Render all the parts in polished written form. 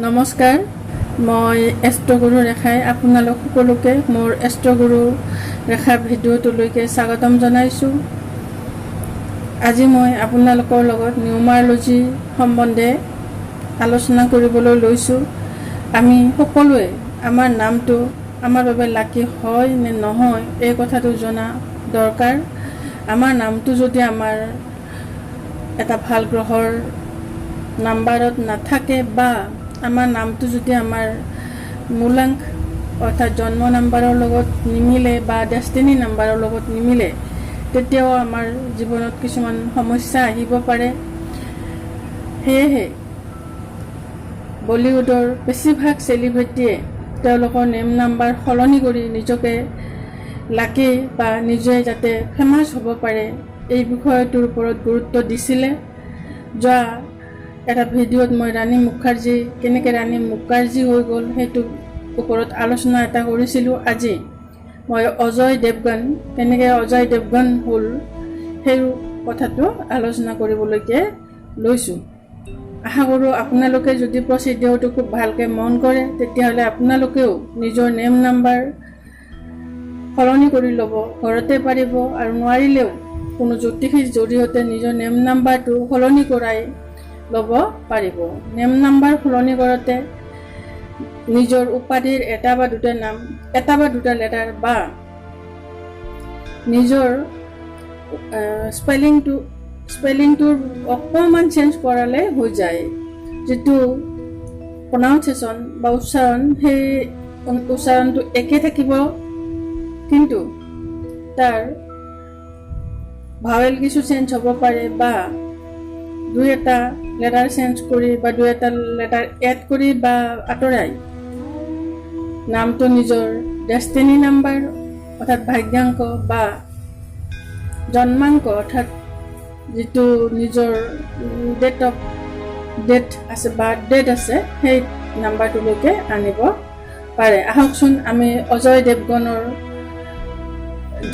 নমস্কাৰ, মই এষ্ট্ৰগুৰু ৰেখাই আপোনালোক সকলোকে মোৰ এষ্ট্ৰগুৰু ৰেখা ভিডিঅ'টোলৈকে স্বাগতম জনাইছোঁ। আজি মই আপোনালোকৰ লগত নিউমাৰলজি সম্বন্ধে আলোচনা কৰিবলৈ লৈছোঁ। আমি সকলোৱে আমাৰ নামটো আমাৰ বাবে লাকি হয় নে নহয় এই কথাটো জনা দৰকাৰ। আমাৰ নামটো যদি আমাৰ এটা ভাল গ্ৰহৰ নাম্বাৰত নাথাকে বা আমাৰ নামটো যদি আমাৰ মূলাংক অৰ্থাৎ জন্ম নাম্বাৰৰ লগত নিমিলে বা ডেষ্টিনি নাম্বাৰৰ লগত নিমিলে, তেতিয়াও আমাৰ জীৱনত কিছুমান সমস্যা আহিব পাৰে। সেয়েহে বলিউডৰ বেছিভাগ চেলিব্ৰিটিয়ে তেওঁলোকৰ নেম নাম্বাৰ সলনি কৰি নিজকে লাকি বা নিজে যাতে ফেমাছ হ'ব পাৰে এই বিষয়টোৰ ওপৰত গুৰুত্ব দিছিলে। যোৱা এটা ভিডিঅ'ত মই ৰাণী মুখাৰ্জী কেনেকৈ ৰাণী মুখাৰ্জী হৈ গ'ল সেইটোৰ ওপৰত আলোচনা এটা কৰিছিলোঁ। আজি মই অজয় দেৱগন কেনেকৈ অজয় দেৱগন হ'ল সেই কথাটো আলোচনা কৰিবলৈকে লৈছোঁ। আশা কৰোঁ আপোনালোকে যদি প্ৰচিডিঅ'ৰটো খুব ভালকৈ মন কৰে তেতিয়াহ'লে আপোনালোকেও নিজৰ নেম নাম্বাৰ সলনি কৰি ল'ব ঘৰতে পাৰিব, আৰু নোৱাৰিলেও কোনো জ্যোতিষীৰ জৰিয়তে নিজৰ নেম নাম্বাৰটো সলনি কৰাই ল'ব পাৰিব। নেম নাম্বাৰ সলনি কৰোঁতে নিজৰ উপাধিৰ এটা বা দুটা লেটাৰ বা নিজৰ স্পেলিংটোৰ অকণমান চেঞ্জ কৰালে হৈ যায়। যিটো প্ৰনাউন্সিয়েশ্যন বা উচ্চাৰণ সেই উচ্চাৰণটো একে থাকিব, কিন্তু তাৰ ভাৱেল কিছু চেঞ্জ হ'ব পাৰে বা দুই এটা লেটাৰ চেঞ্জ কৰি বা দুই এটা লেটাৰ এড কৰি বা আঁতৰাই নামটো নিজৰ ডেষ্টিনি নাম্বাৰ অৰ্থাৎ ভাগ্যাংক বা জন্মাংক অৰ্থাৎ যিটো নিজৰ ডেট আছে বা ডেট আছে সেই নাম্বাৰটোলৈকে আনিব পাৰে। আহকচোন আমি অজয় দেৱগনৰ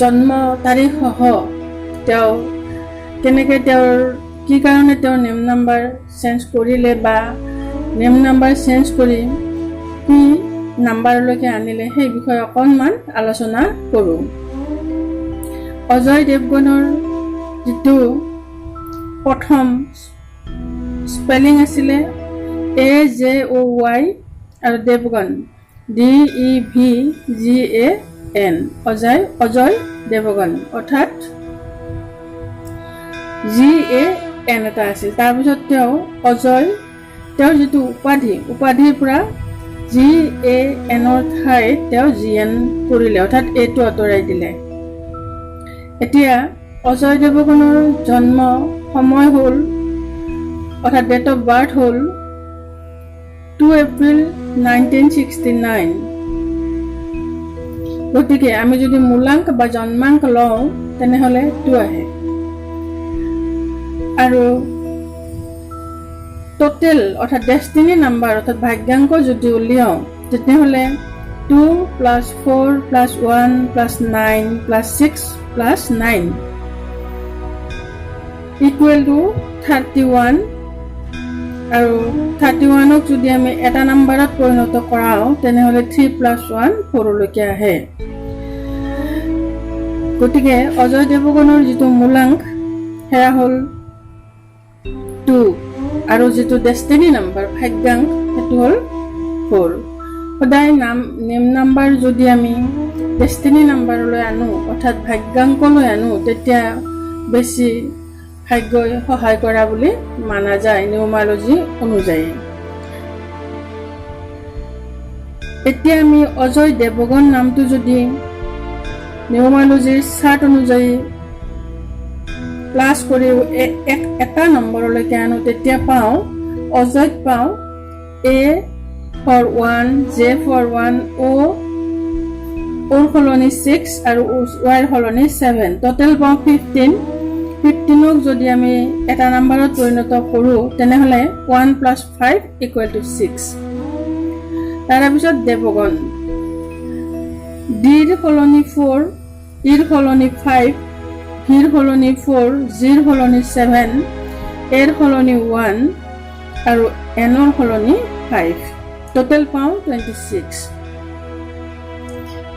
জন্ম তাৰিখ সহ তেওঁ কেনেকৈ কি কাৰণে তেওঁৰ নেম নাম্বাৰ চেঞ্জ কৰিলে বা নেম নাম্বাৰ চেঞ্জ কৰি কি নাম্বাৰলৈকে আনিলে সেই বিষয়ে অকণমান আলোচনা কৰোঁ। অজয় দেৱগনৰ যিটো প্ৰথম স্পেলিং আছিলে AJOY আৰু দেৱগন DEVGAN, অজয় দেৱগন অৰ্থাৎ GAN এটা আছিল। তাৰপিছত তেওঁৰ যিটো উপাধিৰ পৰা GANৰ ঠাইত তেওঁ GN কৰিলে, অৰ্থাৎ এইটো আঁতৰাই দিলে। এতিয়া অজয় দেৱগনৰ জন্ম সময় হ'ল অৰ্থাৎ ডেট অফ বাৰ্থ হ'ল 2 এপ্ৰিল 1969। গতিকে আমি যদি মূলাংক বা জন্মাংক লওঁ তেনেহ'লে 2 আহে, আৰু টোটেল অৰ্থাৎ ডেষ্টিনি নাম্বাৰ অৰ্থাৎ ভাগ্যাংক যদি উলিয়াওঁ তেতিয়াহ'লে 2 + 4 + 1 + 9 + 6 + 9 = 31, আৰু 31ক যদি আমি এটা নাম্বাৰত পৰিণত কৰাওঁ তেনেহ'লে 3 + 1 4লৈকে আহে। গতিকে অজয় দেৱগনৰ যিটো মূলাংক সেয়া হ'ল 2, আৰু যিটো ডেষ্টিনি নাম্বাৰ ভাগ্যাংক সেইটো হ'ল 4। সদায় নেম নাম্বাৰ যদি আমি ডেষ্টিনি নাম্বাৰলৈ আনো অৰ্থাৎ ভাগ্যাংকলৈ আনো তেতিয়া বেছি ভাগ্যই সহায় কৰা বুলি মানা যায় নিউমাৰলজি অনুযায়ী। এতিয়া আমি অজয় দেৱগন নামটো যদি নিউমাৰলজিৰ চাৰ্ট অনুযায়ী প্লাছ কৰি এটা নম্বৰলৈকে আনো তেতিয়া অজয়ত পাওঁ A for 1, J for 1, Oৰ সলনি 6 আৰু Yৰ সলনি 7, টোটেল পাওঁ 15। 15ক যদি আমি এটা নাম্বাৰত পৰিণত কৰোঁ তেনেহ'লে 1 + 5 = 6। তাৰপিছত দেৱগন Dৰ সলনি 4, Eৰ সলনি 5, Vৰ সলনি 4, Gৰ সলনি 7, Aৰ সলনি 1 আৰু Nৰ সলনি 5। টোটেল পাওঁ 26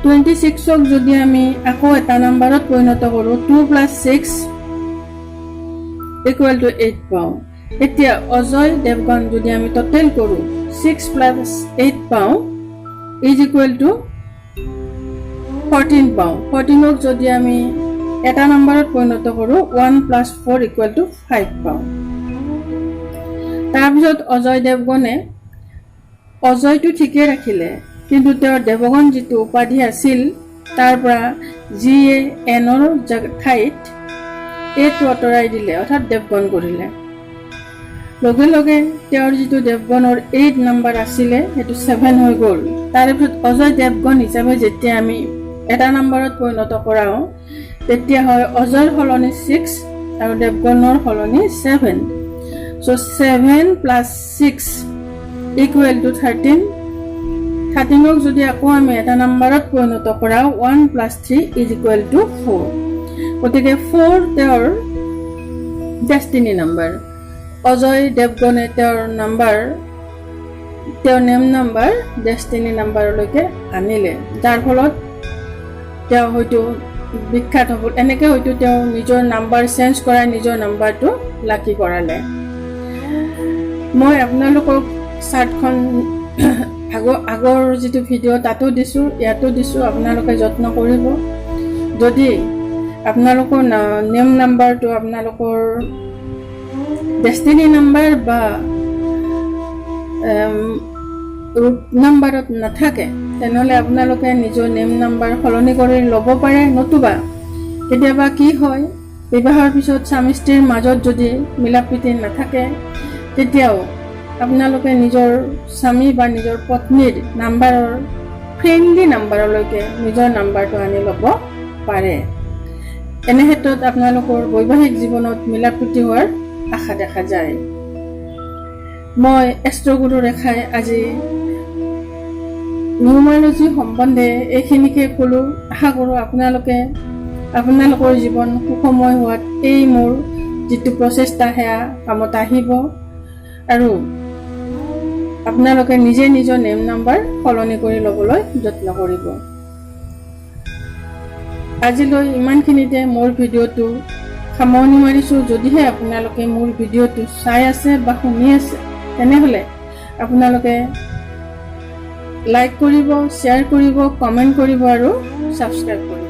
26ক যদি আমি আকৌ এটা নাম্বাৰত পৰিণত কৰোঁ 2 + 6 = 8 পাওঁ এতিয়া অজয় দেৱগন যদি আমি টোটেল কৰোঁ 6 + 8 পাওঁ = 14 পাওঁ 14ক যদি আমি এটা নাম্বাৰত পৰিণত কৰোঁ 1 + 4 = 5 পাওঁ তাৰপিছত অজয় দেৱগনে অজয়টো ঠিকে ৰাখিলে কিন্তু তেওঁৰ দেৱগন যিটো উপাধি আছিল তাৰ পৰা জিয়ে এনৰ ঠাইত এটো আঁতৰাই দিলে অৰ্থাৎ দেৱগন কৰিলে লগে লগে তেওঁৰ যিটো দেৱগনৰ 8 নাম্বাৰ আছিলে সেইটো 7 হৈ গ'ল তাৰপিছত অজয় দেৱগন হিচাপে যেতিয়া আমি এটা নাম্বাৰত পৰিণত কৰাওঁ তেতিয়া হয় অজয়ৰ সলনি 6 আৰু দেৱগনৰ সলনি 7 so 7 + 6 = 13 13ক যদি আকৌ আমি এটা নাম্বাৰত পৰিণত কৰাওঁ 1 + 3 = 4 গতিকে 4 তেওঁৰ ডেষ্টিনি নাম্বাৰ অজয় দেৱগনে তেওঁৰ নেম নাম্বাৰ ডেষ্টিনি নাম্বাৰলৈকে আনিলে যাৰ ফলত তেওঁ হয়তো বিখ্যাত হ'ল এনেকৈ হয়তো তেওঁ নিজৰ নাম্বাৰ চেঞ্জ কৰাই নিজৰ নাম্বাৰটো লাকি কৰালে মই আপোনালোকক চাৰ্টখন আগৰ যিটো ভিডিঅ' তাতো দিছোঁ ইয়াতো দিছোঁ আপোনালোকে যত্ন কৰিব যদি আপোনালোকৰ নেম নাম্বাৰটো আপোনালোকৰ ডেষ্টিনি নাম্বাৰ বা ৰুট নাম্বাৰত নাথাকে তেনেহ'লে আপোনালোকে নিজৰ নেম নাম্বাৰ সলনি কৰি ল'ব পাৰে নতুবা কেতিয়াবা কি হয় বিবাহৰ পিছত স্বামী স্ত্ৰীৰ মাজত যদি মিলাপ্ৰীতি নাথাকে তেতিয়াও আপোনালোকে নিজৰ স্বামী বা নিজৰ পত্নীৰ নাম্বাৰৰ ফ্ৰেণ্ডলি নাম্বাৰলৈকে নিজৰ নাম্বাৰটো আনি ল'ব পাৰে এনে ক্ষেত্ৰত আপোনালোকৰ বৈবাহিক জীৱনত মিলাপ্ৰীতি হোৱাৰ আশা দেখা যায় মই এষ্ট্ৰগুৰু ৰেখাই আজি নিউমাৰলজি সম্বন্ধে এইখিনিকে ক'লোঁ আশা কৰোঁ আপোনালোকৰ জীৱন সুখময় হোৱাত এই মোৰ যিটো প্ৰচেষ্টা সেয়া কামত আহিব আৰু আপোনালোকে নিজে নিজৰ নেম নাম্বাৰ সলনি কৰি ল'বলৈ যত্ন কৰিব আজিলৈ ইমানখিনিতে মোৰ ভিডিঅ'টো সামৰণি মাৰিছোঁ যদিহে আপোনালোকে মোৰ ভিডিঅ'টো চাই আছে বা শুনি আছে তেনেহ'লে আপোনালোকে লাইক কৰিব শ্বেয়াৰ কৰিব কমেণ্ট কৰিব আৰু ছাবস্ক্ৰাইব কৰিব